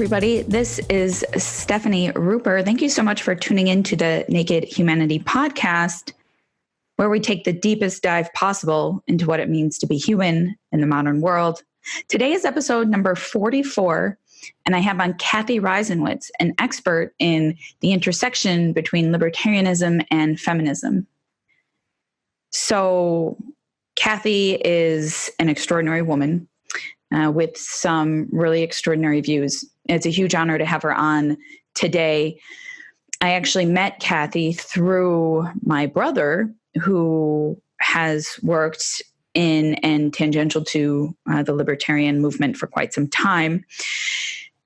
everybody. This is Stephanie Ruper. Thank you so much for tuning in to the Naked Humanity podcast, where we take the deepest dive possible into what it means to be human in the modern world. Today is episode number 44, and I have on Cathy Reisenwitz, an expert in the intersection between libertarianism and feminism. So Cathy is an extraordinary woman with some really extraordinary views. It's a huge honor to have her on today. I actually met Cathy through my brother, who has worked in and tangential to the libertarian movement for quite some time.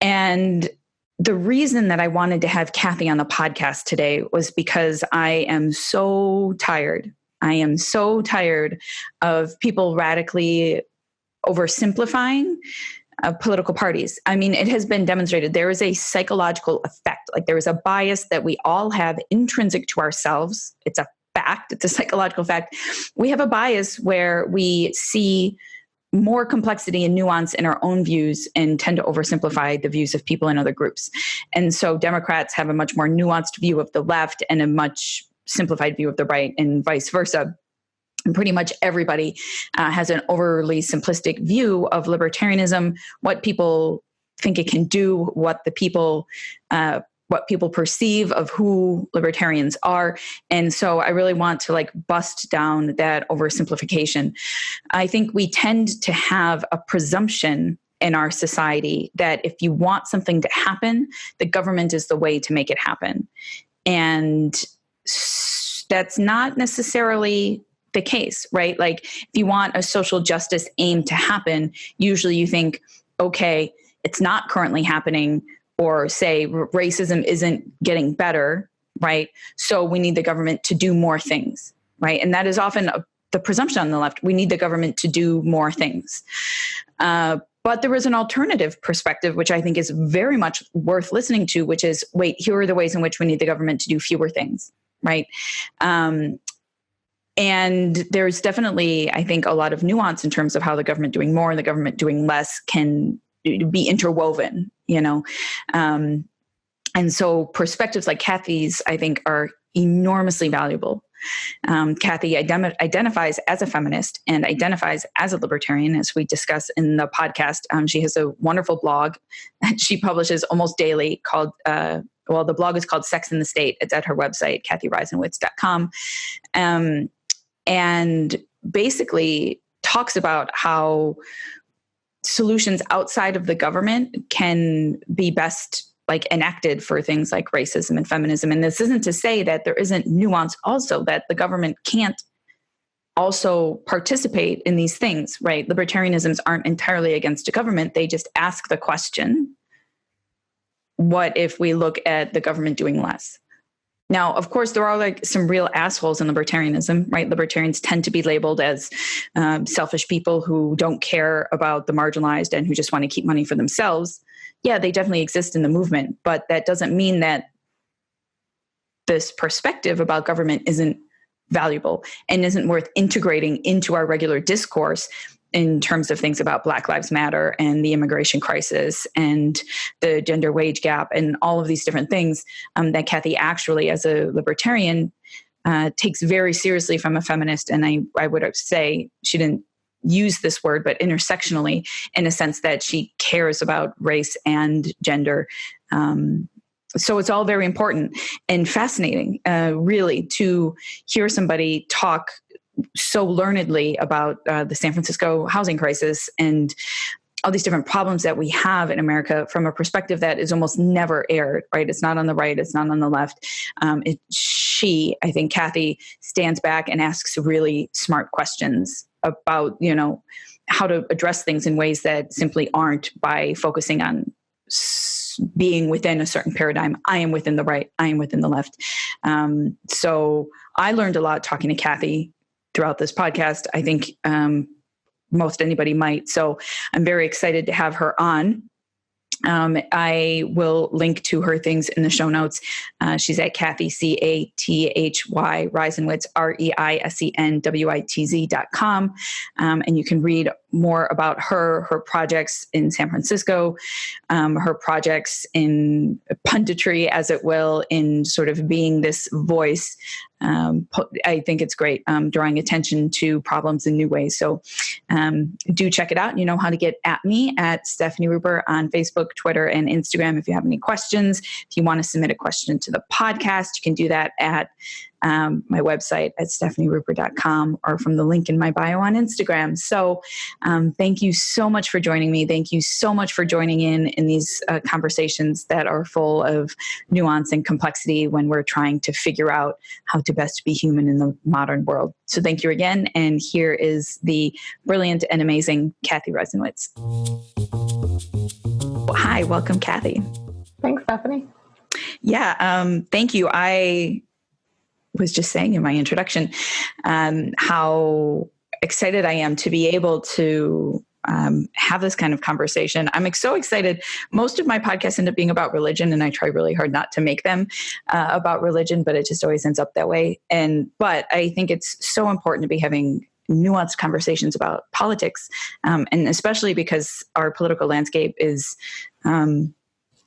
And the reason that I wanted to have Cathy on the podcast today was because I am so tired. I am so tired of people radically oversimplifying political parties. I mean, it has been demonstrated there is a psychological effect. Like, there is a bias that we all have intrinsic to ourselves. It's a fact. It's a psychological fact. We have a bias where we see more complexity and nuance in our own views and tend to oversimplify the views of people in other groups. And so Democrats have a much more nuanced view of the left and a much simplified view of the right, and vice versa. And pretty much everybody has an overly simplistic view of libertarianism, what people think it can do, what people perceive of who libertarians are. And so I really want to bust down that oversimplification. I think we tend to have a presumption in our society that if you want something to happen, the government is the way to make it happen. And that's not necessarily the case, right? Like, if you want a social justice aim to happen, usually you think, okay, it's not currently happening, or say racism isn't getting better, right? So we need the government to do more things, right? And that is often the presumption on the left. We need the government to do more things. But there is an alternative perspective, which I think is very much worth listening to, which is, wait, here are the ways in which we need the government to do fewer things, right? And there's definitely, I think, a lot of nuance in terms of how the government doing more and the government doing less can be interwoven, and so perspectives like Cathy's, I think, are enormously valuable. Cathy identifies as a feminist and identifies as a libertarian, as we discuss in the podcast. She has a wonderful blog that she publishes almost daily called, the blog is called Sex and the State. It's at her website, cathyreisenwitz.com. And basically talks about how solutions outside of the government can be best enacted for things like racism and feminism. And this isn't to say that there isn't nuance also, that the government can't also participate in these things, right? Libertarianisms aren't entirely against the government. They just ask the question, what if we look at the government doing less? Now, of course, there are some real assholes in libertarianism, right? Libertarians tend to be labeled as selfish people who don't care about the marginalized and who just want to keep money for themselves. Yeah, they definitely exist in the movement, but that doesn't mean that this perspective about government isn't valuable and isn't worth integrating into our regular discourse in terms of things about Black Lives Matter and the immigration crisis and the gender wage gap and all of these different things that Cathy actually, as a libertarian, takes very seriously from a feminist. And I would say she didn't use this word, but intersectionally, in a sense that she cares about race and gender. So it's all very important and fascinating, really, to hear somebody talk so learnedly about the San Francisco housing crisis and all these different problems that we have in America from a perspective that is almost never aired, right? It's not on the right, it's not on the left. I think Cathy, stands back and asks really smart questions about, how to address things in ways that simply aren't by focusing on being within a certain paradigm. I am within the right, I am within the left. So I learned a lot talking to Cathy throughout this podcast. I think most anybody might. So I'm very excited to have her on. I will link to her things in the show notes. She's at Cathy, Cathy Reisenwitz, REISENWITZ.com. And you can read more about her projects in San Francisco, her projects in punditry, as it will, in sort of being this voice. I think it's great, drawing attention to problems in new ways. So do check it out. You know how to get at me at Stefani Ruper on Facebook, Twitter, and Instagram. If you have any questions, if you want to submit a question to the podcast, you can do that at my website at stefaniruper.com or from the link in my bio on Instagram. So thank you so much for joining me. Thank you so much for joining in these conversations that are full of nuance and complexity when we're trying to figure out how to best be human in the modern world. So thank you again. And here is the brilliant and amazing Cathy Reisenwitz. Hi, welcome, Cathy. Thanks, Stephanie. Yeah, thank you. I was just saying in my introduction how excited I am to be able to have this kind of conversation. I'm so excited. Most of my podcasts end up being about religion, and I try really hard not to make them about religion, but it just always ends up that way. But I think it's so important to be having nuanced conversations about politics, and especially because our political landscape is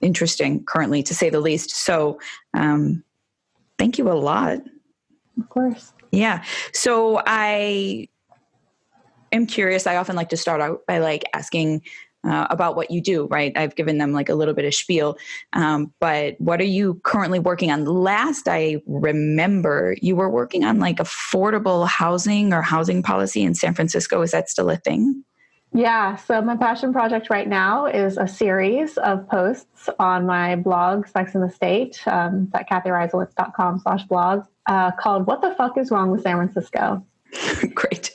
interesting currently, to say the least. So thank you a lot. Of course. Yeah. So I am curious. I often like to start out by asking about what you do, right? I've given them a little bit of spiel, but what are you currently working on? Last I remember, you were working on affordable housing or housing policy in San Francisco. Is that still a thing? Yeah. So my passion project right now is a series of posts on my blog, Sex and the State, at cathyreisenwitz.com/blog, called What the Fuck is Wrong with San Francisco? Great.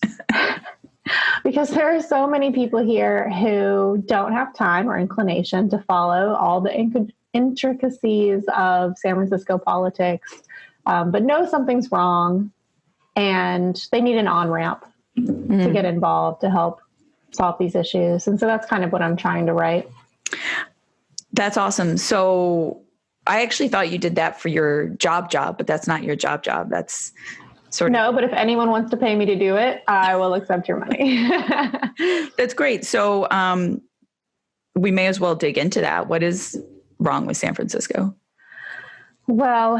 Because there are so many people here who don't have time or inclination to follow all the intricacies of San Francisco politics, but know something's wrong and they need an on-ramp to get involved to help solve these issues. And so that's kind of what I'm trying to write. That's awesome. So I actually thought you did that for your job, but that's not your job. That's sort of... No, but if anyone wants to pay me to do it, I will accept your money. That's great. So we may as well dig into that. What is wrong with San Francisco? Well,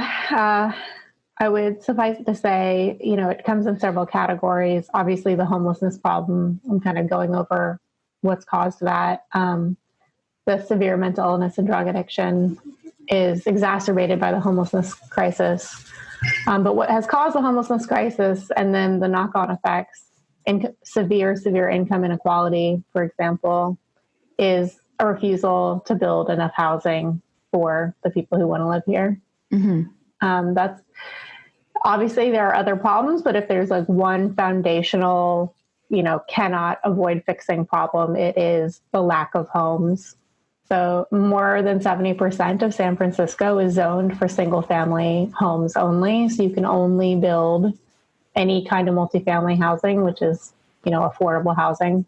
I would suffice it to say, it comes in several categories. Obviously, the homelessness problem, I'm kind of going over what's caused that. The severe mental illness and drug addiction is exacerbated by the homelessness crisis. But what has caused the homelessness crisis and then the knock-on effects, severe income inequality, for example, is a refusal to build enough housing for the people who want to live here. Mm-hmm. That's obviously there are other problems, but if there's one foundational, cannot avoid fixing problem, it is the lack of homes. So more than 70% of San Francisco is zoned for single family homes only. So you can only build any kind of multifamily housing, which is, affordable housing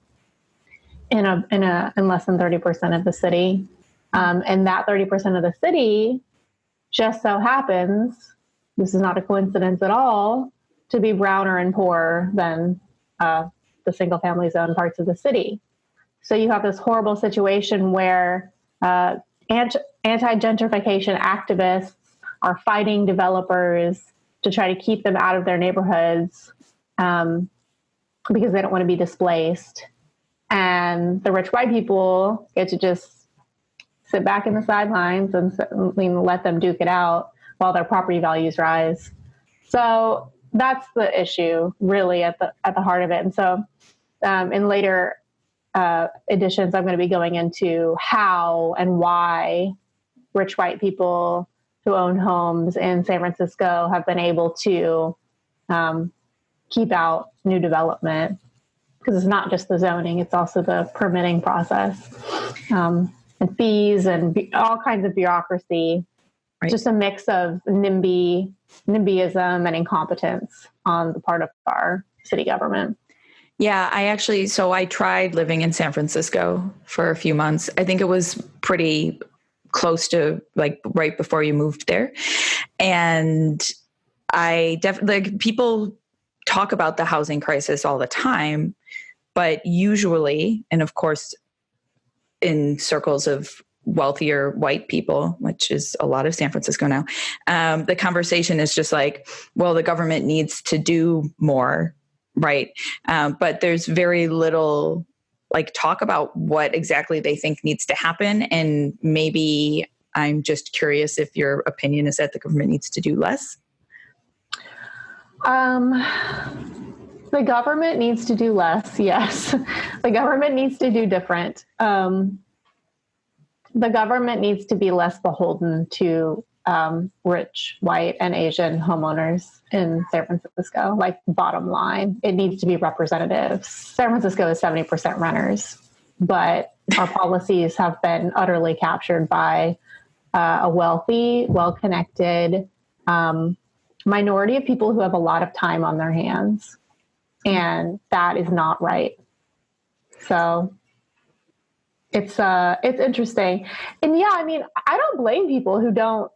in less than 30% of the city. And that 30% of the city just so happens, this is not a coincidence at all, to be browner and poorer than the single family zone parts of the city. So you have this horrible situation where anti-gentrification activists are fighting developers to try to keep them out of their neighborhoods because they don't want to be displaced. And the rich white people get to just sit back in the sidelines and let them duke it out while their property values rise. So that's the issue really at the heart of it. And so in later editions, I'm going to be going into how and why rich white people who own homes in San Francisco have been able to keep out new development, because it's not just the zoning, it's also the permitting process and fees and all kinds of bureaucracy. Right. Just a mix of NIMBYism and incompetence on the part of our city government. Yeah, I tried living in San Francisco for a few months. I think it was pretty close to right before you moved there. And I definitely, people talk about the housing crisis all the time, But usually, and of course, in circles of wealthier white people, which is a lot of San Francisco now, the conversation is just like, well, the government needs to do more, right? But there's very little like talk about what exactly they think needs to happen. And maybe I'm just curious if your opinion is that the government needs to do less. The government needs to do less, yes. The government needs to do different. The government needs to be less beholden to rich, white, and Asian homeowners in San Francisco. Like, bottom line, it needs to be representative. San Francisco is 70% renters, but our policies have been utterly captured by a wealthy, well-connected minority of people who have a lot of time on their hands. And that is not right. So it's interesting. And yeah, I mean, I don't blame people who don't,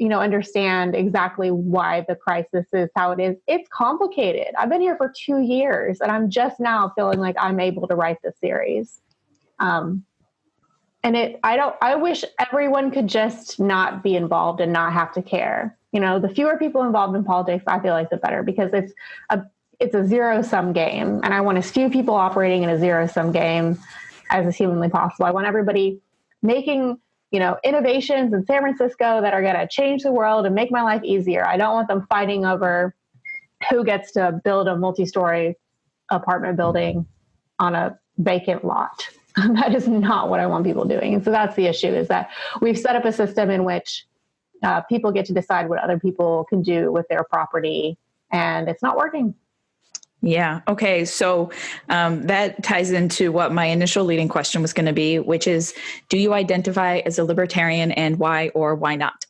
understand exactly why the crisis is how it is. It's complicated. I've been here for 2 years and I'm just now feeling like I'm able to write this series. And I wish everyone could just not be involved and not have to care. The fewer people involved in politics, I feel like the better, because it's a zero-sum game. And I want as few people operating in a zero-sum game as is humanly possible. I want everybody making, innovations in San Francisco that are going to change the world and make my life easier. I don't want them fighting over who gets to build a multi-story apartment building on a vacant lot. That is not what I want people doing. And so that's the issue, is that we've set up a system in which people get to decide what other people can do with their property, and it's not working. Yeah. Okay. So that ties into what my initial leading question was going to be, which is, do you identify as a libertarian, and why or why not?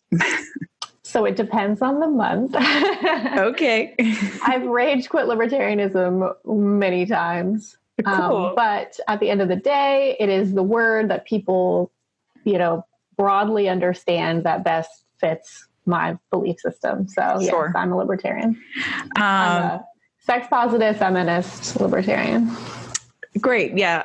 So it depends on the month. Okay. I've rage quit libertarianism many times. Cool. But at the end of the day, it is the word that people, broadly understand that best fits my belief system. So Sure. Yes, I'm a libertarian. I'm a sex positive feminist libertarian. Great. Yeah.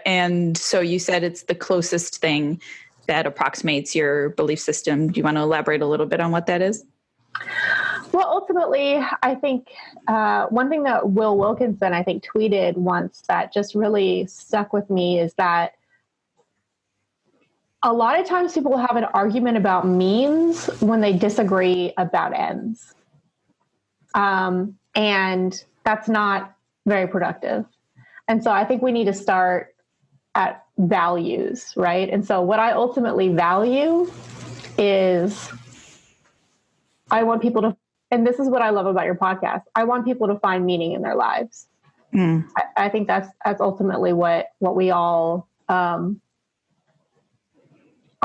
And so you said it's the closest thing that approximates your belief system. Do you want to elaborate a little bit on what that is? Well, ultimately, I think one thing that Will Wilkinson, I think, tweeted once that just really stuck with me is that a lot of times people have an argument about means when they disagree about ends. And that's not very productive. And so I think we need to start at values, right? And so what I ultimately value is I want people to, and this is what I love about your podcast, I want people to find meaning in their lives. I think that's ultimately what we all are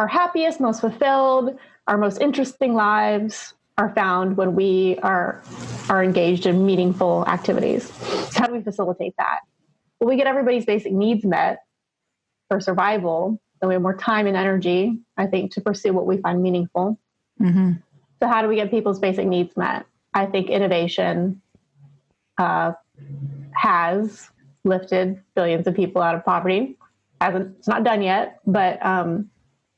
happiest, most fulfilled, our most interesting lives are found when we are engaged in meaningful activities. So how do we facilitate that? Well, we get everybody's basic needs met for survival, then we have more time and energy, I think, to pursue what we find meaningful. Mm-hmm. So how do we get people's basic needs met? I think innovation has lifted billions of people out of poverty. It's not done yet, but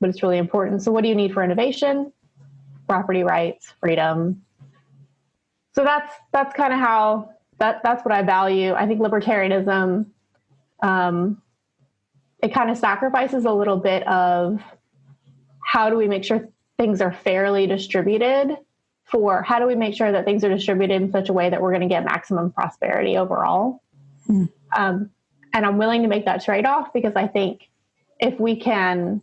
it's really important. So what do you need for innovation? Property rights, freedom. So that's kind of how that's what I value. I think libertarianism, it kind of sacrifices a little bit of how do we make sure things are fairly distributed, for how do we make sure that things are distributed in such a way that we're going to get maximum prosperity overall. And I'm willing to make that trade-off, because I think if we can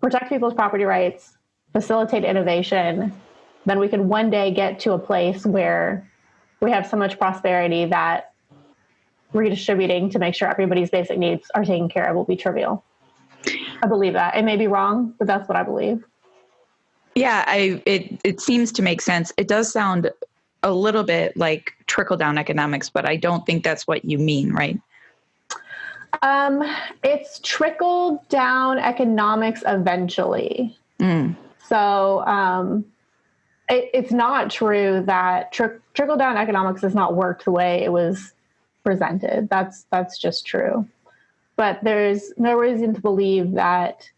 protect people's property rights, facilitate innovation, then we can one day get to a place where we have so much prosperity that redistributing to make sure everybody's basic needs are taken care of will be trivial. I believe that. It may be wrong, but that's what I believe. Yeah, it seems to make sense. It does sound a little bit like trickle-down economics, but I don't think that's what you mean, right? It's trickle-down economics eventually. So it's not true that trickle-down economics has not worked the way it was presented. That's just true. But there's no reason to believe that,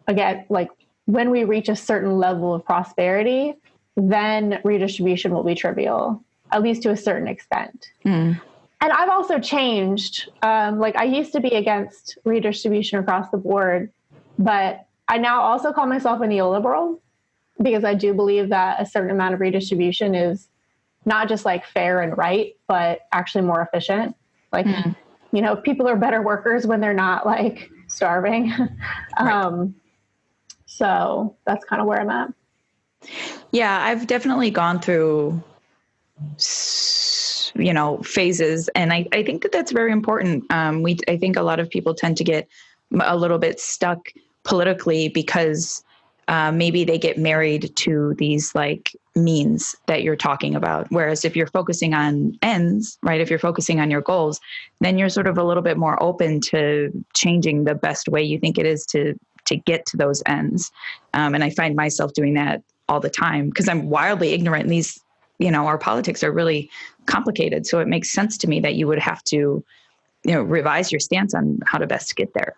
again, like when we reach a certain level of prosperity, then redistribution will be trivial, at least to a certain extent. And I've also changed. Like I used to be against redistribution across the board, but I now also call myself a neoliberal because I do believe that a certain amount of redistribution is not just like fair and right, but actually more efficient. Like, you know, people are better workers when they're not like starving. Right. So that's kind of where I'm at. Yeah, I've definitely gone through, you know, phases. And I think that that's very important. I think a lot of people tend to get a little bit stuck politically because maybe they get married to these like means that you're talking about. Whereas if you're focusing on ends, right, if you're focusing on your goals, then you're sort of a little bit more open to changing the best way you think it is to get to those ends. And I find myself doing that all the time because I'm wildly ignorant in these, you know, our politics are really complicated. So it makes sense to me that you would have to, you know, revise your stance on how to best get there.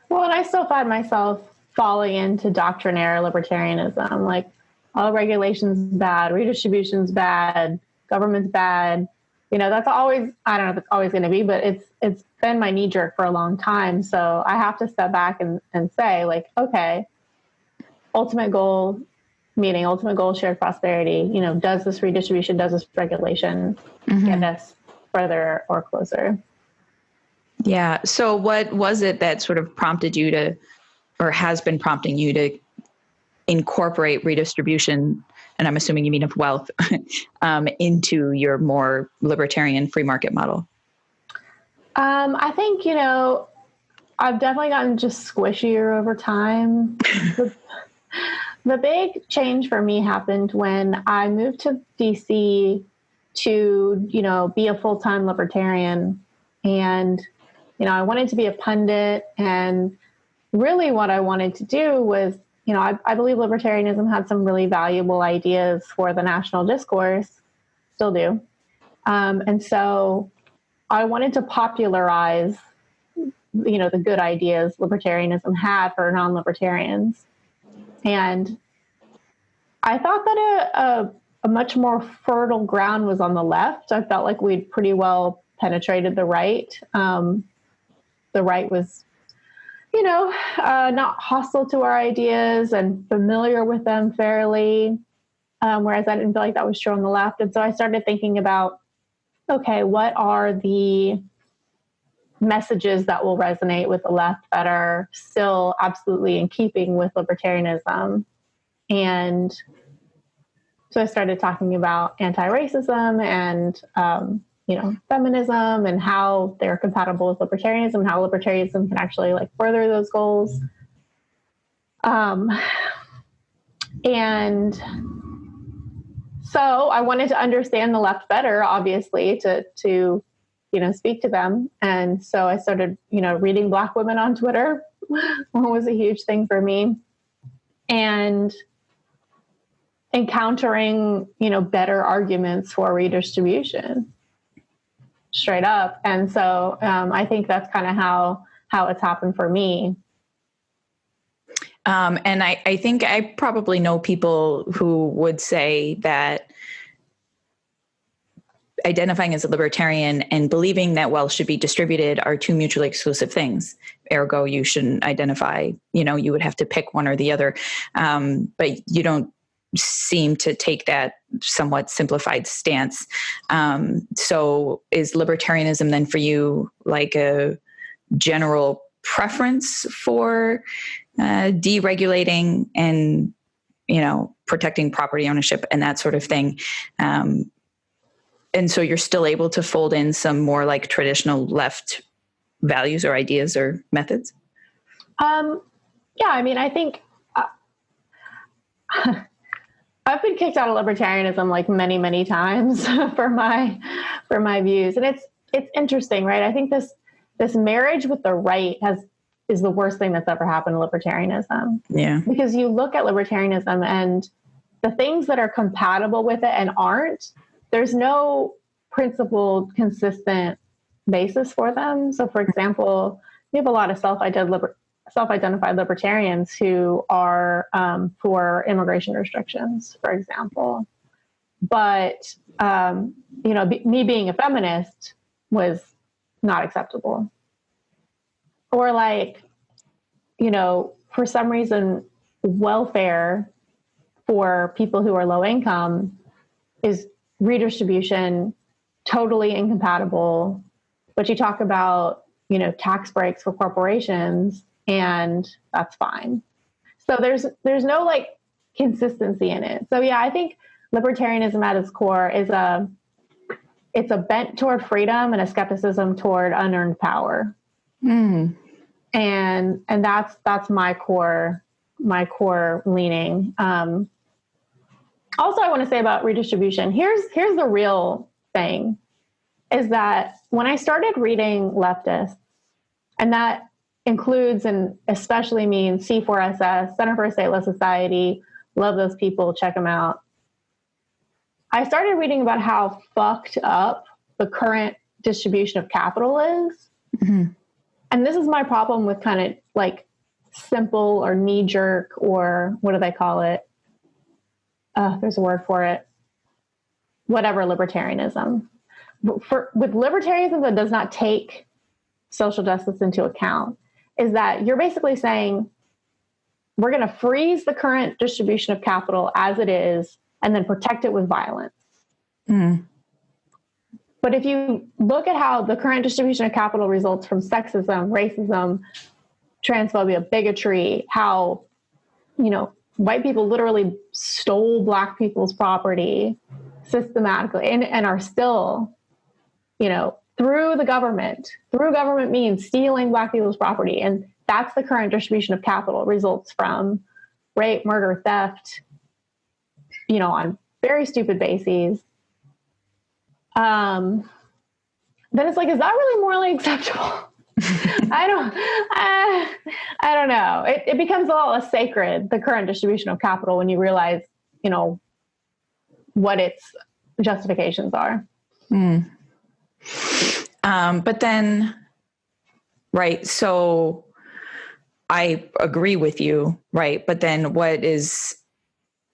Well, and I still find myself falling into doctrinaire libertarianism, like all regulation's bad, redistribution's bad, government's bad. You know, that's always, I don't know if it's always going to be, but it's been my knee jerk for a long time. So I have to step back and say like, okay, ultimate goal, shared prosperity, you know, does this redistribution, does this regulation get us further or closer? Yeah. So what was it that sort of prompted you to, or has been prompting you to incorporate redistribution, and I'm assuming you mean of wealth, into your more libertarian free market model? I think, you know, I've definitely gotten just squishier over time. The big change for me happened when I moved to DC to, you know, be a full-time libertarian. And, you know, I wanted to be a pundit. And really what I wanted to do was, you know, I believe libertarianism had some really valuable ideas for the national discourse, still do. And so I wanted to popularize, you know, the good ideas libertarianism had for non-libertarians. And I thought that a much more fertile ground was on the left. I felt like we'd pretty well penetrated the right. The right was, you know, not hostile to our ideas and familiar with them fairly, whereas I didn't feel like that was true on the left. And so I started thinking about, okay, what are the messages that will resonate with the left that are still absolutely in keeping with libertarianism? And so I started talking about anti-racism and, you know, feminism and how they're compatible with libertarianism and how libertarianism can actually like further those goals. And so I wanted to understand the left better, obviously, to you know, speak to them. And so I started, you know, reading Black women on Twitter, what was a huge thing for me, and encountering, you know, better arguments for redistribution straight up. And so I think that's kind of how it's happened for me. And I think I probably know people who would say that identifying as a libertarian and believing that wealth should be distributed are two mutually exclusive things. Ergo, you shouldn't identify, you know, you would have to pick one or the other. But you don't seem to take that somewhat simplified stance. So is libertarianism then for you like a general preference for deregulating and, you know, protecting property ownership and that sort of thing? And so you're still able to fold in some more like traditional left values or ideas or methods? Yeah, I mean, I think I've been kicked out of libertarianism like many, many times for my views. And it's interesting, right? I think this marriage with the right is the worst thing that's ever happened to libertarianism. Yeah. Because you look at libertarianism and the things that are compatible with it and aren't, there's no principled, consistent basis for them. So, for example, we have a lot of self-identified libertarians who are for immigration restrictions, for example. But, me being a feminist was not acceptable. Or for some reason, welfare for people who are low income is redistribution, totally incompatible. But you talk about, tax breaks for corporations, and that's fine. So there's no consistency in it. So yeah, I think libertarianism at its core is it's a bent toward freedom and a skepticism toward unearned power. Mm. And that's my core leaning. Also, I want to say about redistribution, here's the real thing, is that when I started reading leftists, and that includes and especially means C4SS, Center for a Stateless Society, love those people, check them out. I started reading about how fucked up the current distribution of capital is. Mm-hmm. And this is my problem with kind of simple or knee-jerk, or what do they call it? There's a word for it. Whatever, libertarianism. With libertarianism that does not take social justice into account, is that you're basically saying, we're going to freeze the current distribution of capital as it is, and then protect it with violence. Mm. But if you look at how the current distribution of capital results from sexism, racism, transphobia, bigotry, how, white people literally stole Black people's property systematically and are still, through government means stealing Black people's property. And that's the current distribution of capital, results from rape, murder, theft, on very stupid bases. Then it's is that really morally acceptable? I don't know. It becomes all a sacred, the current distribution of capital, when you realize, what its justifications are. Mm. But then, right. So I agree with you. Right. But then what is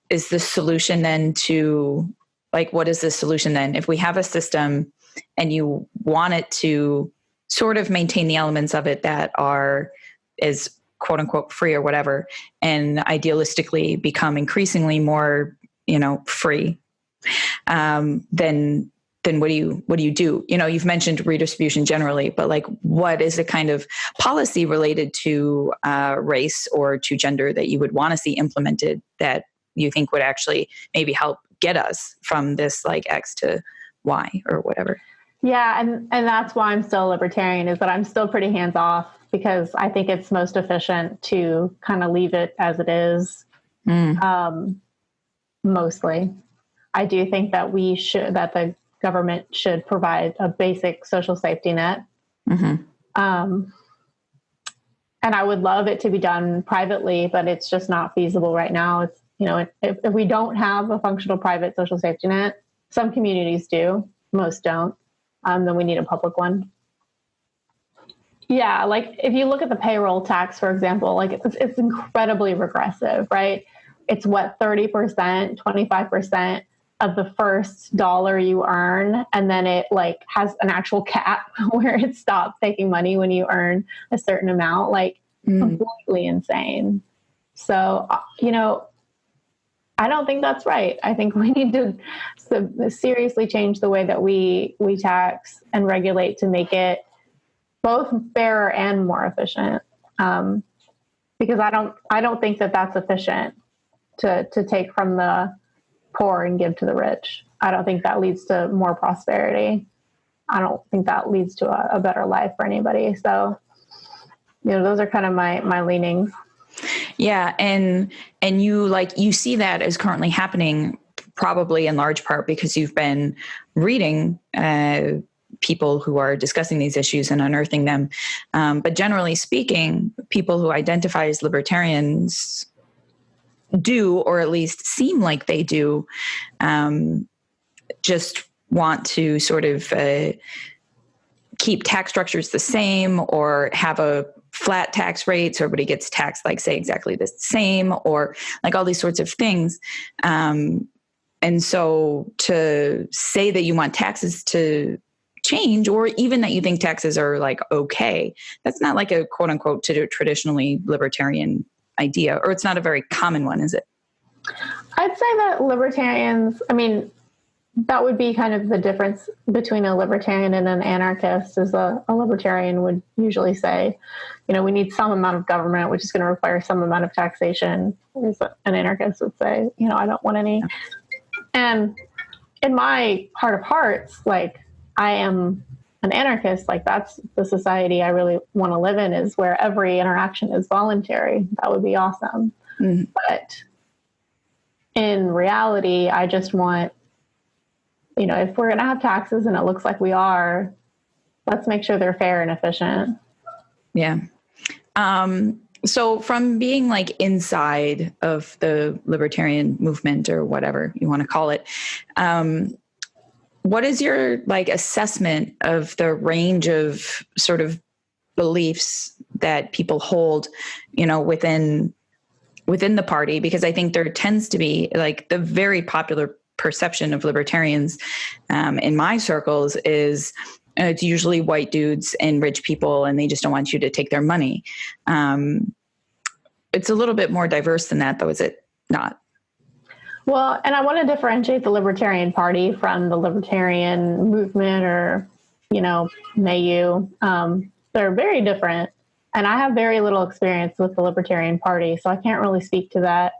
the solution then to, what is the solution then? If we have a system and you want it to sort of maintain the elements of it that is quote unquote free or whatever, and idealistically become increasingly more, free, then what do you do? You've mentioned redistribution generally, but what is the kind of policy related to race or to gender that you would want to see implemented that you think would actually maybe help get us from this X to Y or whatever? Yeah. And that's why I'm still a libertarian, is that I'm still pretty hands off, because I think it's most efficient to kind of leave it as it is. Mostly. I do think that the government should provide a basic social safety net. Mm-hmm. And I would love it to be done privately, but it's just not feasible right now. It's, if we don't have a functional private social safety net, some communities do, most don't, then we need a public one. Yeah, if you look at the payroll tax, for example, it's incredibly regressive, right? It's 30%, 25% of the first dollar you earn, and then it has an actual cap where it stops taking money when you earn a certain amount, completely insane. So, I don't think that's right. I think we need to seriously change the way that we tax and regulate to make it both fairer and more efficient. Because I don't think that that's efficient to take from the poor and give to the rich. I don't think that leads to more prosperity. I don't think that leads to a better life for anybody. So, those are kind of my leanings. Yeah. And you see that as currently happening, probably in large part because you've been reading people who are discussing these issues and unearthing them. But generally speaking, people who identify as libertarians do, or at least seem like they do, keep keep tax structures the same or have a flat tax rate so everybody gets taxed like, say, exactly the same, or like all these sorts of things. And so to say that you want taxes to change, or even that you think taxes are like okay, that's not like a quote unquote traditionally libertarian idea, or it's not a very common one, is it? I'd say that libertarians, I mean, that would be kind of the difference between a libertarian and an anarchist, is a libertarian would usually say, you know, we need some amount of government, which is going to require some amount of taxation. Whereas an anarchist would say, you know, I don't want any. And in my heart of hearts, like, I am an anarchist. Like, that's the society I really want to live in, is where every interaction is voluntary. That would be awesome. Mm-hmm. But in reality, I just want, you know, if we're going to have taxes, and it looks like we are, let's make sure they're fair and efficient. Yeah. So from being like inside of the libertarian movement, or whatever you want to call it, what is your like assessment of the range of sort of beliefs that people hold, you know, within the party? Because I think there tends to be like the very popular perception of libertarians in my circles is it's usually white dudes and rich people, and they just don't want you to take their money. It's a little bit more diverse than that, though, is it not? Well, and I want to differentiate the Libertarian Party from the libertarian movement, or, you know, milieu. They're very different. And I have very little experience with the Libertarian Party, so I can't really speak to that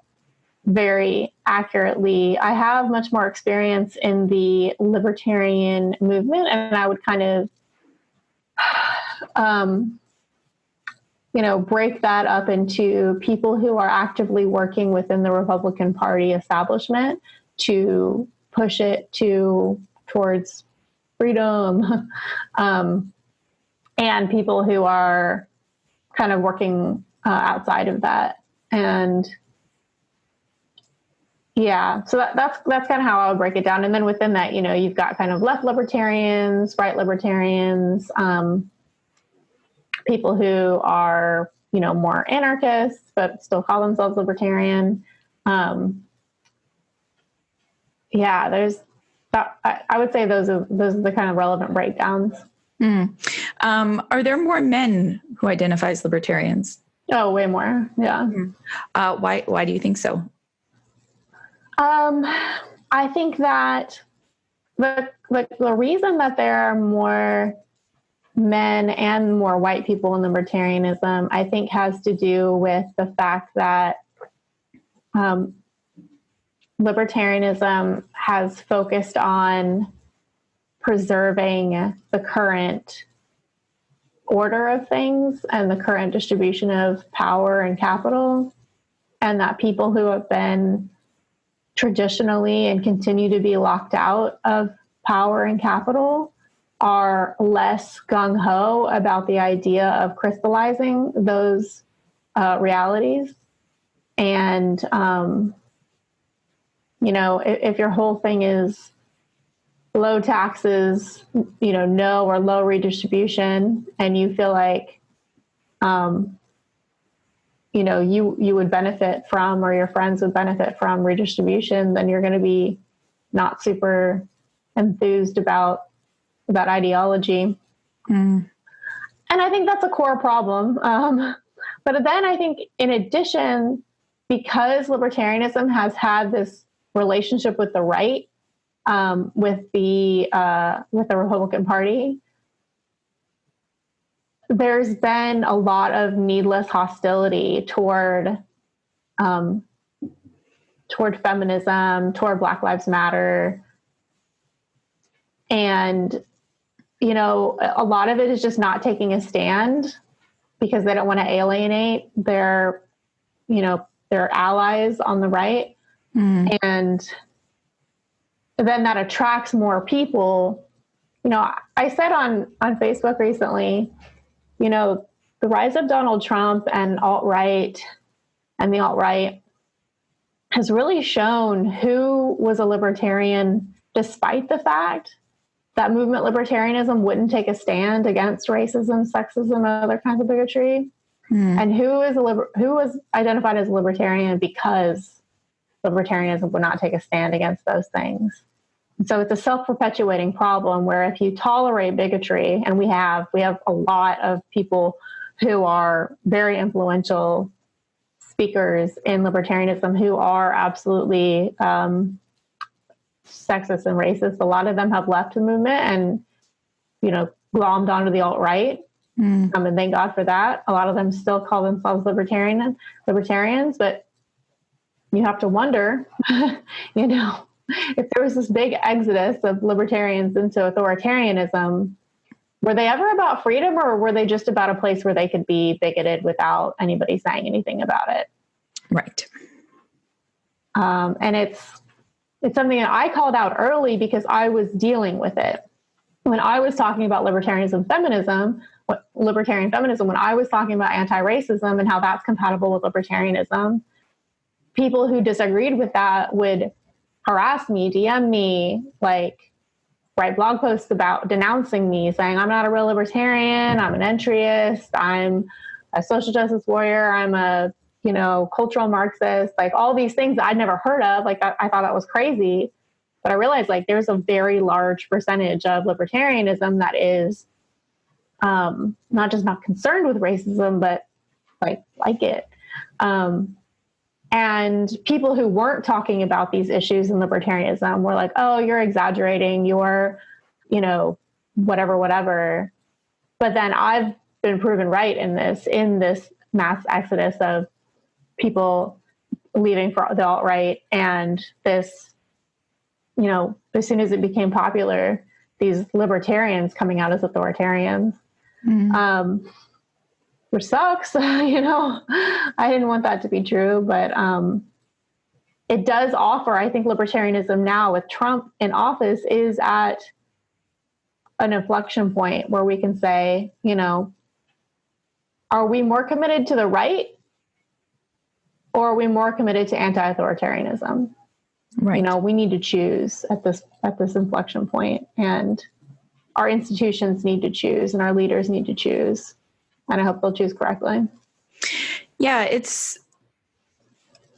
very accurately. I have much more experience in the libertarian movement, and I would kind of, you know, break that up into people who are actively working within the Republican Party establishment to push it towards freedom, and people who are kind of working outside of that. And yeah, so that's kind of how I would break it down. And then within that, you know, you've got kind of left libertarians, right libertarians, people who are, you know, more anarchists, but still call themselves libertarian. Yeah, there's that. I would say those are the kind of relevant breakdowns. Are there more men who identify as libertarians? Oh, way more. Yeah. Why do you think so? I think that the reason that there are more men and more white people in libertarianism, I think, has to do with the fact that libertarianism has focused on preserving the current order of things and the current distribution of power and capital, and that people who have been traditionally and continue to be locked out of power and capital are less gung-ho about the idea of crystallizing those realities. And, you know, if your whole thing is low taxes, you know, no or low redistribution, and you feel like, you know, you would benefit from, or your friends would benefit from redistribution, then you're going to be not super enthused about that ideology. And I think that's a core problem. But then I think, in addition, because libertarianism has had this relationship with the right, with the Republican Party, there's been a lot of needless hostility toward feminism, toward Black Lives Matter. And, you know, a lot of it is just not taking a stand because they don't want to alienate their allies on the right. And then that attracts more people. You know, I said on Facebook recently, you know, the rise of Donald Trump and alt-right and the alt-right has really shown who was a libertarian, despite the fact that movement libertarianism wouldn't take a stand against racism, sexism, and other kinds of bigotry. And who was identified as a libertarian because libertarianism would not take a stand against those things. And so it's a self-perpetuating problem where if you tolerate bigotry, and we have a lot of people who are very influential speakers in libertarianism who are absolutely sexist and racist. A lot of them have left the movement and, glommed onto the alt-right. And thank God for that. A lot of them still call themselves libertarians, but you have to wonder, if there was this big exodus of libertarians into authoritarianism, were they ever about freedom, or were they just about a place where they could be bigoted without anybody saying anything about it? Right. And it's something that I called out early because I was dealing with it. When I was talking about libertarian feminism, when I was talking about anti-racism and how that's compatible with libertarianism, people who disagreed with that would harass me, DM me, write blog posts about denouncing me, saying I'm not a real libertarian, I'm an entryist, I'm a social justice warrior, I'm a, cultural Marxist, all these things I'd never heard of. I thought that was crazy. But I realized there's a very large percentage of libertarianism that is not just not concerned with racism, but like it. And people who weren't talking about these issues in libertarianism were like, oh, you're exaggerating, you're, whatever. But then I've been proven right in this mass exodus of people leaving for the alt-right, and this, as soon as it became popular, these libertarians coming out as authoritarians, which sucks. I didn't want that to be true, but it does offer, I think libertarianism now with Trump in office is at an inflection point where we can say, are we more committed to the right, or are we more committed to anti-authoritarianism? Right. We need to choose at this inflection point, and our institutions need to choose, and our leaders need to choose. And I hope they'll choose correctly. Yeah,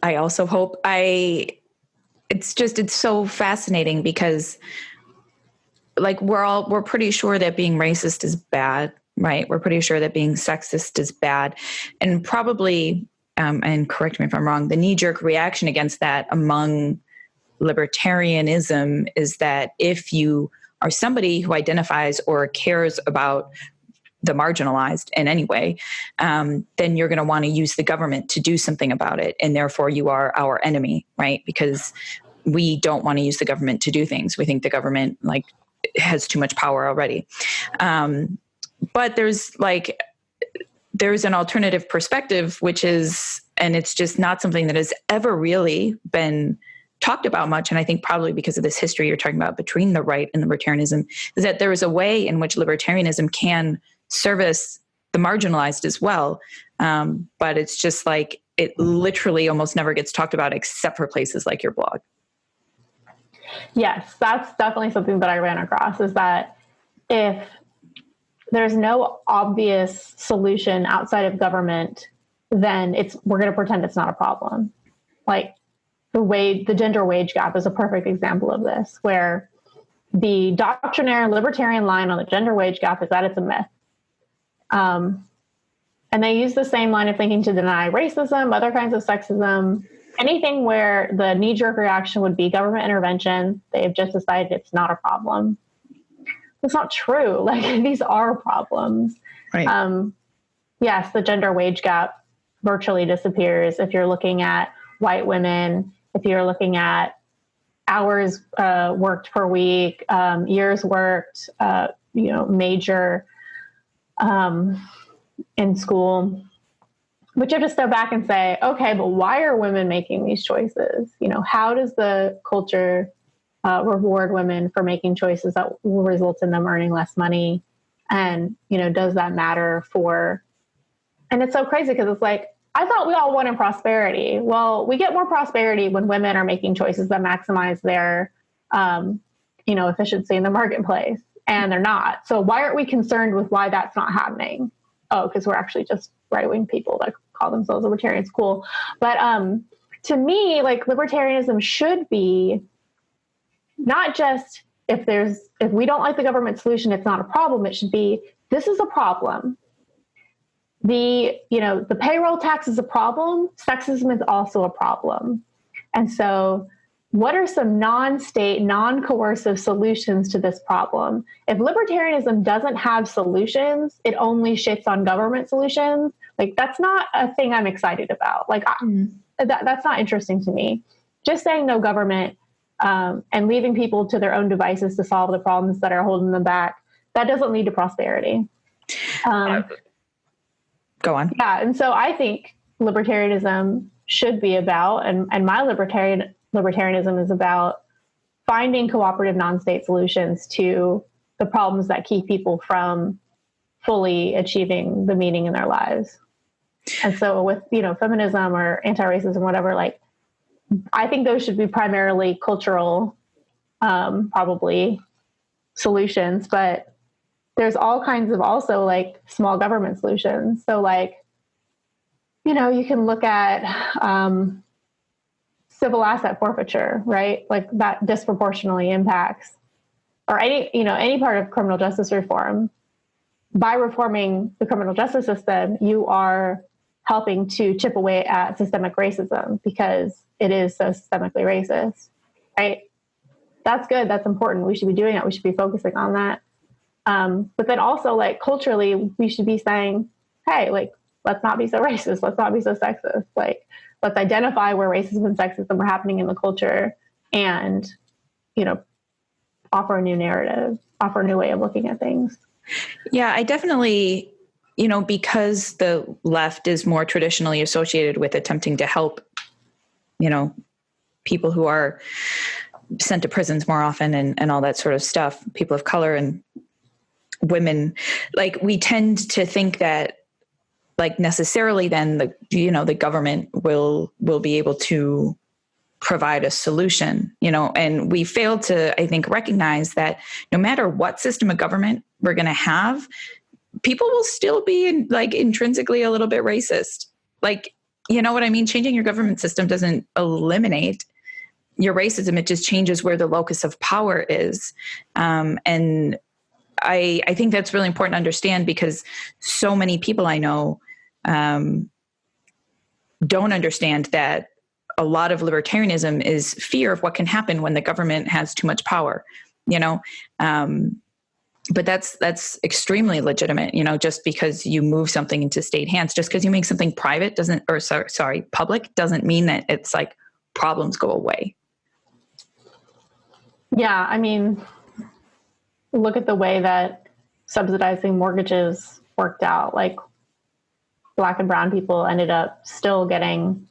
I also hope it's so fascinating because we're pretty sure that being racist is bad, right? We're pretty sure that being sexist is bad. And probably, and correct me if I'm wrong, the knee-jerk reaction against that among libertarianism is that if you are somebody who identifies or cares about the marginalized in any way, then you're going to want to use the government to do something about it. And therefore you are our enemy, right? Because we don't want to use the government to do things. We think the government has too much power already. But there's an alternative perspective, which is, and it's just not something that has ever really been talked about much. And I think probably because of this history you're talking about between the right and libertarianism, is that there is a way in which libertarianism can service the marginalized as well. But it's just it literally almost never gets talked about except for places like your blog. Yes, that's definitely something that I ran across, is that if there's no obvious solution outside of government, then we're going to pretend it's not a problem. The gender wage gap is a perfect example of this, where the doctrinaire libertarian line on the gender wage gap is that it's a myth. And they use the same line of thinking to deny racism, other kinds of sexism, anything where the knee-jerk reaction would be government intervention. They've just decided it's not a problem. It's not true. These are problems. Right. Yes, the gender wage gap virtually disappears if you're looking at white women, if you're looking at hours worked per week, years worked, major in school. But you have to step back and say, okay, but why are women making these choices? How does the culture reward women for making choices that will result in them earning less money? And, does that matter and it's so crazy because it's I thought we all wanted prosperity. Well, we get more prosperity when women are making choices that maximize their, efficiency in the marketplace. and they're not. So why aren't we concerned with why that's not happening? Oh, because we're actually just right-wing people that call themselves libertarians. Cool. But to me, like, libertarianism should be not just if we don't like the government solution, it's not a problem. It should be, this is a problem. The payroll tax is a problem. Sexism is also a problem. And so what are some non-state, non-coercive solutions to this problem? If libertarianism doesn't have solutions, it only shits on government solutions. Like, that's not a thing I'm excited about. Like, that's not interesting to me. Just saying no government and leaving people to their own devices to solve the problems that are holding them back, that doesn't lead to prosperity. Go on. Yeah, and so I think libertarianism should be about, and my libertarianism is about finding cooperative non-state solutions to the problems that keep people from fully achieving the meaning in their lives. And so with, feminism or anti-racism, whatever, like, I think those should be primarily cultural, probably solutions, but there's all kinds of also like small government solutions. So like, you can look at civil asset forfeiture, right? Like, that disproportionately impacts, or any part of criminal justice reform. By reforming the criminal justice system, you are helping to chip away at systemic racism because it is so systemically racist, right? That's good. That's important. We should be doing it. We should be focusing on that. But then also, like, culturally, we should be saying, hey, like, let's not be so racist. Let's not be so sexist. Like, let's identify where racism and sexism are happening in the culture and, offer a new narrative, offer a new way of looking at things. Yeah, I definitely, because the left is more traditionally associated with attempting to help, people who are sent to prisons more often and all that sort of stuff, people of color and women, like, we tend to think that, like, necessarily then the government will be able to provide a solution, and we fail to, I think, recognize that no matter what system of government we're going to have, people will still be intrinsically a little bit racist. Like, you know what I mean? Changing your government system doesn't eliminate your racism. It just changes where the locus of power is. And I think that's really important to understand, because so many people I know don't understand that a lot of libertarianism is fear of what can happen when the government has too much power, but that's extremely legitimate, just because you move something into state hands, just because you make something public doesn't mean that it's like problems go away. Yeah. I mean, look at the way that subsidizing mortgages worked out. Like, Black and brown people ended up still getting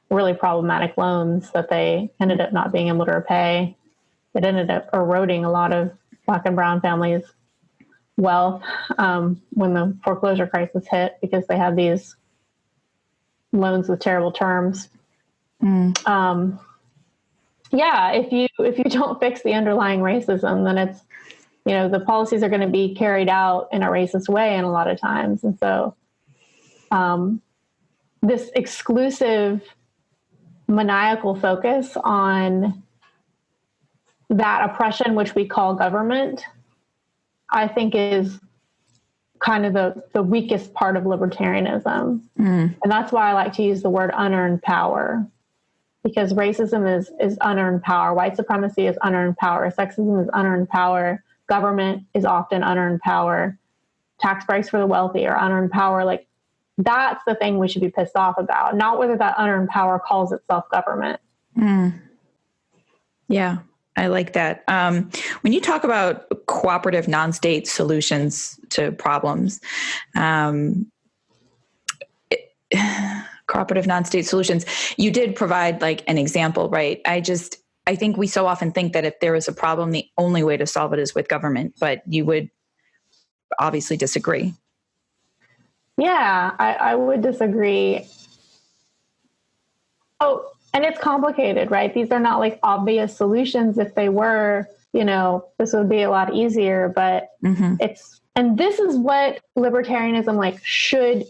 really problematic loans that they ended up not being able to repay. It ended up eroding a lot of Black and brown families' wealth when the foreclosure crisis hit, because they had these loans with terrible terms. Yeah, if you don't fix the underlying racism, then it's, the policies are going to be carried out in a racist way in a lot of times. And so this exclusive maniacal focus on that oppression, which we call government, I think is kind of the weakest part of libertarianism. And that's why I like to use the word unearned power, because racism is unearned power. White supremacy is unearned power. Sexism is unearned power. Government is often unearned power. Tax breaks for the wealthy are unearned power. Like, that's the thing we should be pissed off about, not whether that unearned power calls itself government. Yeah, I like that. When you talk about cooperative non-state solutions to problems, cooperative non-state solutions, you did provide like an example, right? I think we so often think that if there is a problem, the only way to solve it is with government, but you would obviously disagree. Yeah, I would disagree. Oh, and it's complicated, right? These are not like obvious solutions. If they were, this would be a lot easier, but and this is what libertarianism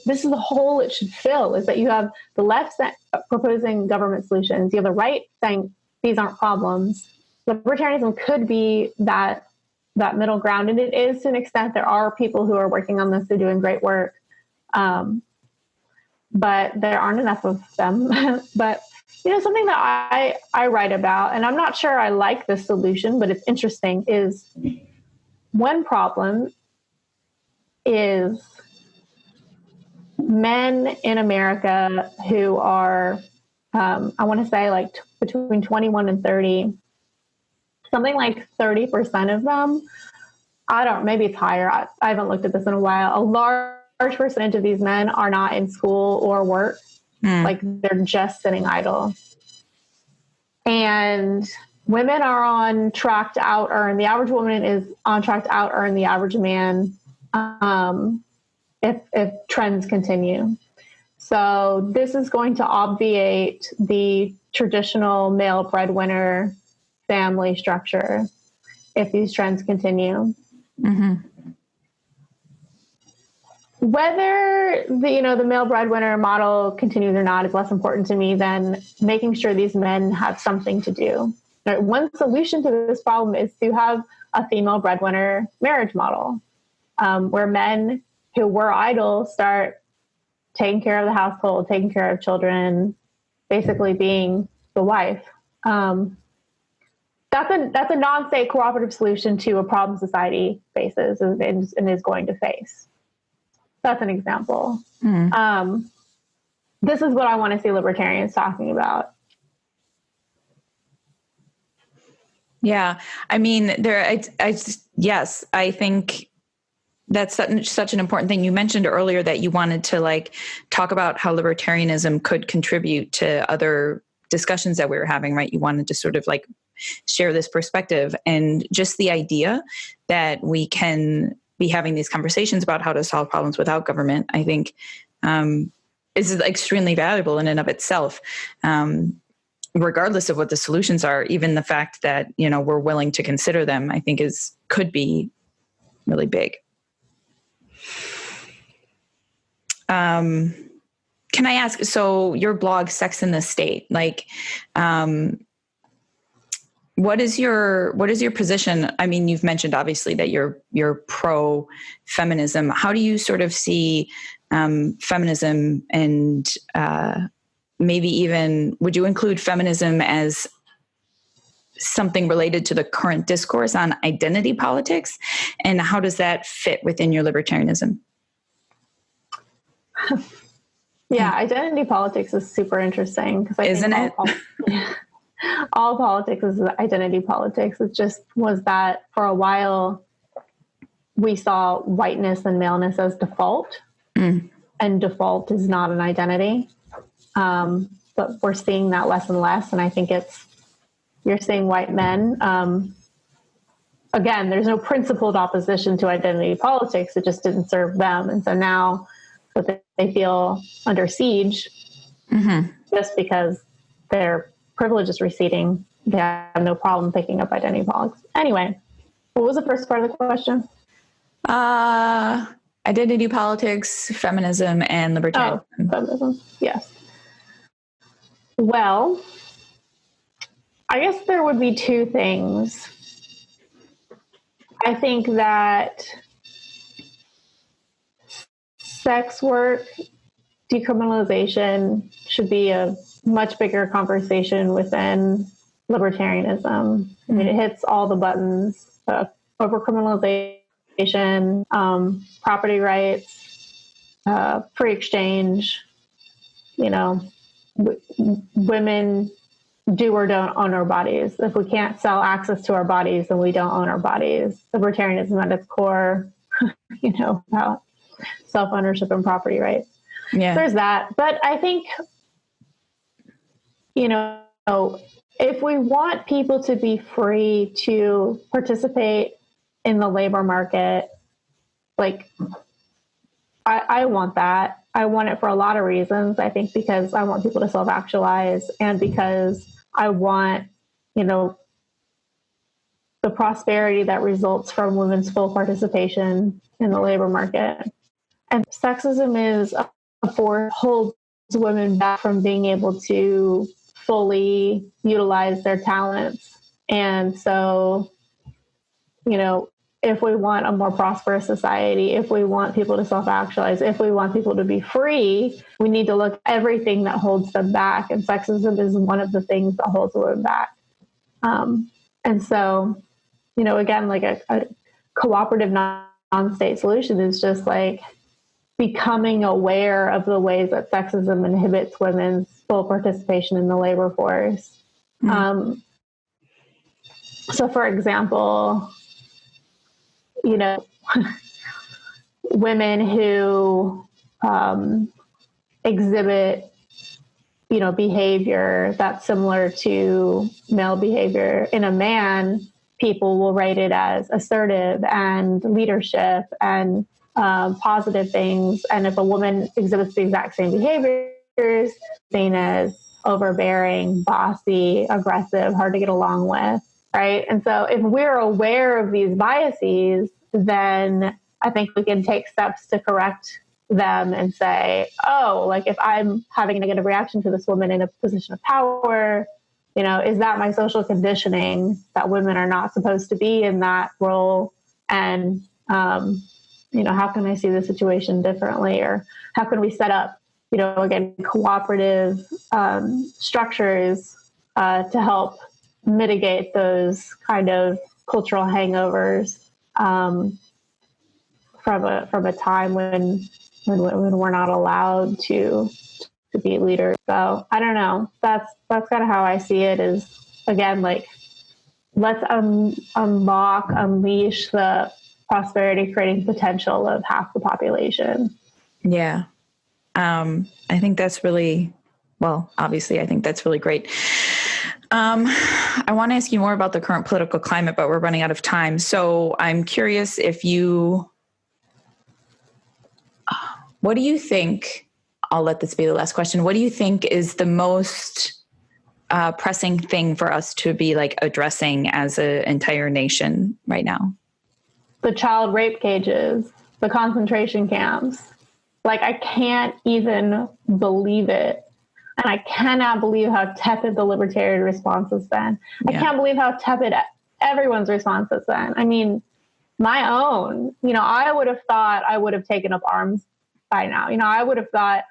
this is the hole it should fill, is that you have the left proposing government solutions. You have the right saying these aren't problems. Libertarianism could be that middle ground. And it is to an extent. There are people who are working on this. They're doing great work. But there aren't enough of them. But, something that I write about, and I'm not sure I like this solution, but it's interesting, is one problem is men in America who are, I want to say between 21 and 30, something like 30% of them, maybe it's higher. I haven't looked at this in a while. A large percentage of these men are not in school or work. They're just sitting idle. And women are on track to out-earn. The average woman is on track to out-earn the average man if trends continue. So this is going to obviate the traditional male breadwinner family structure if these trends continue. Whether the male breadwinner model continues or not is less important to me than making sure these men have something to do. One solution to this problem is to have a female breadwinner marriage model, where men who were idle start taking care of the household, taking care of children, basically being the wife. That's a non-state cooperative solution to a problem society faces and is going to face. That's an example. This is what I want to see libertarians talking about. Yeah, I mean, yes, I think that's such an important thing. You mentioned earlier that you wanted to talk about how libertarianism could contribute to other discussions that we were having, right? You wanted to sort of share this perspective, and just the idea that we can be having these conversations about how to solve problems without government, I think, is extremely valuable in and of itself. Regardless of what the solutions are, even the fact that, we're willing to consider them, I think could be really big. Can I ask, so your blog, Sex in the State, what is your position? I mean, you've mentioned obviously that you're pro feminism. How do you sort of see feminism, and maybe even would you include feminism as something related to the current discourse on identity politics? And how does that fit within your libertarianism? Yeah, identity politics is super interesting because isn't it? All politics is identity politics. It just was that for a while we saw whiteness and maleness as default, and default is not an identity. But we're seeing that less and less, and I think you're seeing white men. Again, there's no principled opposition to identity politics. It just didn't serve them, and so now that they feel under siege, just because their privilege is receding, they have no problem picking up identity politics. Anyway, what was the first part of the question? Identity politics, feminism, and libertarianism. Oh, feminism, yes. Well, I guess there would be two things. I think that sex work decriminalization should be a much bigger conversation within libertarianism. I mean, it hits all the buttons: overcriminalization, property rights, free exchange. Women do or don't own our bodies. If we can't sell access to our bodies, then we don't own our bodies. Libertarianism at its core, about self-ownership and property rights. Yeah. There's that. But I think, if we want people to be free to participate in the labor market, I want that. I want it for a lot of reasons. I think because I want people to self-actualize, and because I want, the prosperity that results from women's full participation in the labor market. And sexism is a force that holds women back from being able to fully utilize their talents. And so, you know, if we want a more prosperous society, if we want people to self-actualize, if we want people to be free, we need to look at everything that holds them back. And sexism is one of the things that holds women back. And so, you know, again, like a cooperative non-state solution is just like becoming aware of the ways that sexism inhibits women's full participation in the labor force. Mm-hmm. So, for example, you know, women who exhibit, you know, behavior that's similar to male behavior in a man, people will rate it as assertive and leadership and positive things. And if a woman exhibits the exact same behaviors, seen as overbearing, bossy, aggressive, hard to get along with, right? And so if we're aware of these biases, then I think we can take steps to correct them and say, oh, like if I'm having a negative reaction to this woman in a position of power, you know, is that my social conditioning that women are not supposed to be in that role? And, you know, how can I see the situation differently? Or how can we set up, you know, again, cooperative structures to help mitigate those kind of cultural hangovers from a time when we're not allowed to be leaders. So I don't know. That's kind of how I see it. Is again, like, let's unleash the prosperity creating potential of half the population. Yeah. I think that's really, well, obviously I think that's really great. I want to ask you more about the current political climate, but we're running out of time. So I'm curious what do you think, I'll let this be the last question. What do you think is the most pressing thing for us to be like addressing as an entire nation right now? The child rape cages, the concentration camps. Like, I can't even believe it. And I cannot believe how tepid the libertarian response has been. Yeah. I can't believe how tepid everyone's response has been. I mean, my own, you know, I would have thought I would have taken up arms by now. You know, I would have thought,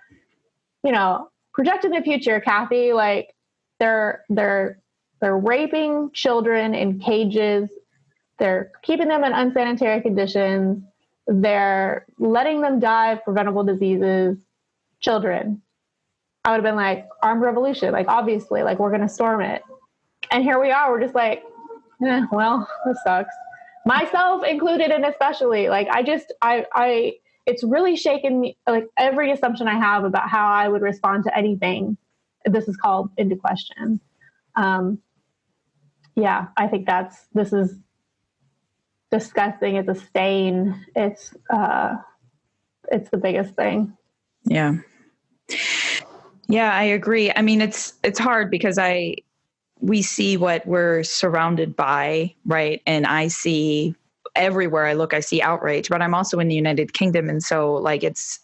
you know, project in the future, Cathy, like they're raping children in cages. They're keeping them in unsanitary conditions. They're letting them die of preventable diseases. Children. I would have been like, armed revolution, like obviously, like we're going to storm it. And here we are, we're just like, well, this sucks. Myself included and especially, like it's really shaken me, like every assumption I have about how I would respond to anything this is called into question. Yeah, I think this is disgusting. It's a stain. It's the biggest thing. Yeah. Yeah, I agree. I mean, it's hard because we see what we're surrounded by, right? And I see everywhere I look, I see outrage, but I'm also in the United Kingdom. And so like, it's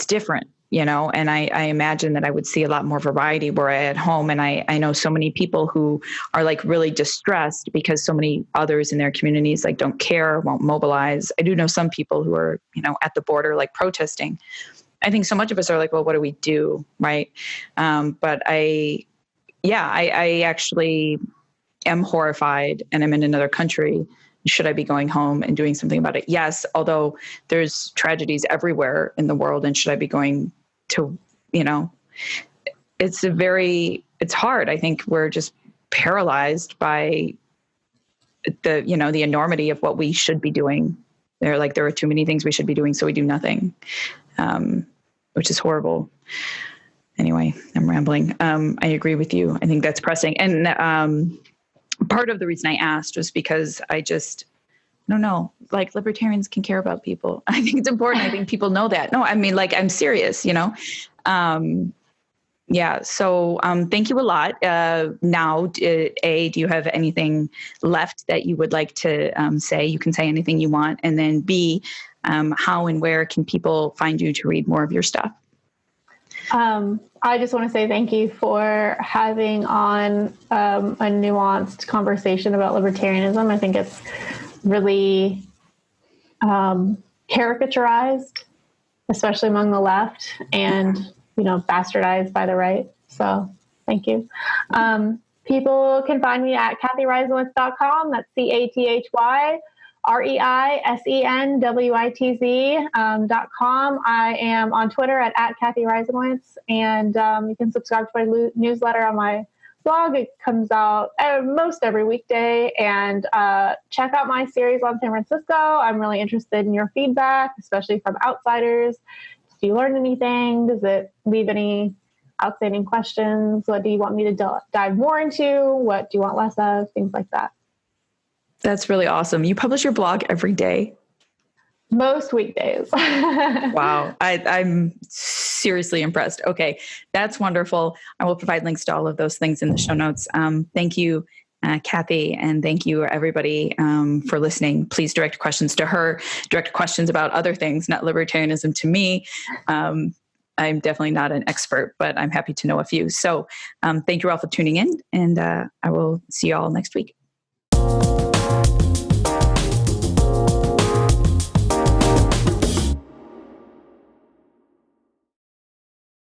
different, you know, and I imagine that I would see a lot more variety where I at home. And I know so many people who are like really distressed because so many others in their communities like don't care, won't mobilize. I do know some people who are, you know, at the border, like protesting. I think so much of us are like, well, what do we do? Right. But I actually am horrified and I'm in another country. Should I be going home and doing something about it? Yes. Although there's tragedies everywhere in the world. And should I be going to, you know, it's hard. I think we're just paralyzed by the enormity of what we should be doing. There are too many things we should be doing. So we do nothing. Which is horrible. Anyway, I'm rambling. I agree with you. I think that's pressing. And part of the reason I asked was because I don't know, like libertarians can care about people. I think it's important. I think people know that. No, I mean, like, I'm serious, you know? Yeah. So thank you a lot. Now, A, do you have anything left that you would like to say? You can say anything you want. And then B, how and where can people find you to read more of your stuff? I just want to say thank you for having on a nuanced conversation about libertarianism. I think it's really caricaturized, especially among the left, and bastardized by the right. So thank you. People can find me at cathyreisenwitz.com. That's CathyReisenwitz.com. I am on Twitter at Cathy Reisenwitz, and you can subscribe to my newsletter on my blog. It comes out most every weekday, and check out my series on San Francisco. I'm really interested in your feedback, especially from outsiders. Do you learn anything? Does it leave any outstanding questions? What do you want me to dive more into? What do you want less of? Things like that. That's really awesome. You publish your blog every day? Most weekdays. Wow. I'm seriously impressed. Okay. That's wonderful. I will provide links to all of those things in the show notes. Thank you, Cathy, and thank you everybody for listening. Please direct questions to her, direct questions about other things, not libertarianism, to me. I'm definitely not an expert, but I'm happy to know a few. So thank you all for tuning in, and I will see you all next week.